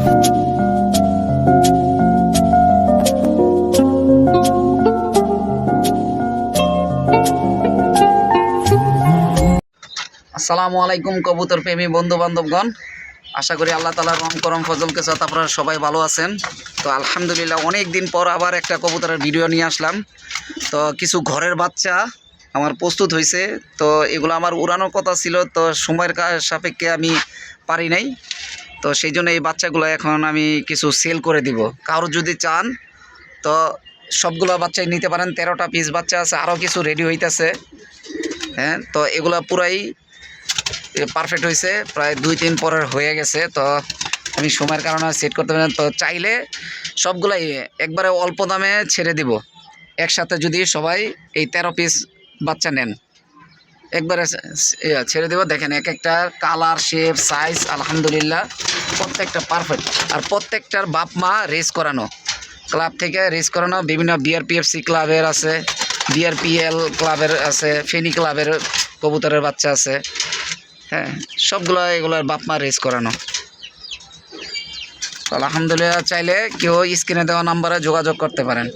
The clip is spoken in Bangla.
আসসালামু আলাইকুম কবুতর প্রেমী বন্ধু বান্ধবগণ, আশা করি আল্লাহ তাআলার রহম করম ফজলকে সাথে আপনারা সবাই ভালো আছেন। তো আলহামদুলিল্লাহ অনেক দিন পর আবার একটা কবুতরের ভিডিও নিয়ে আসলাম। তো কিছু ঘরের বাচ্চা আমার প্রস্তুত হয়েছে, তো এগুলো আমার উড়ানোর কথা ছিল, তো সময়ের সাপেক্ষে আমি পারি নাই। তো সেই জন্য এই বাচ্চাগুলো এখন আমি কিছু সেল করে দিব। কারো যদি চান তো সবগুলো বাচ্চাই নিতে পারেন। 13টা পিস বাচ্চা আছে, আরও কিছু রেডি হইতেছে। হ্যাঁ, তো এগুলো পুরাই পারফেক্ট হয়েছে, প্রায় 2-3 পরের হয়ে গেছে। তো আমি সময়ের কারণে সেট করতে পারি না। তো চাইলে সবগুলাই একবারে অল্প দামে ছেড়ে দিব, একসাথে যদি সবাই এই 13 পিস বাচ্চা নেন একবারে ছেড়ে দেব। দেখেন এক একটা কালার, শেপ, সাইজ আলহামদুলিল্লাহ প্রত্যেকটা পারফেক্ট। আর প্রত্যেকটার বাপ মা রেস করানো, ক্লাব থেকে রেস করানো। বিভিন্ন বিআরপিএফসি ক্লাবের আছে, বিআরপিএল ক্লাবের আছে, ফেনী ক্লাবের কবুতরের বাচ্চা আছে। হ্যাঁ, সবগুলো এগুলোর বাপ মা রেস করানো। তো আলহামদুলিল্লাহ চাইলে কেউ স্ক্রিনে দেওয়া নাম্বারে যোগাযোগ করতে পারেন।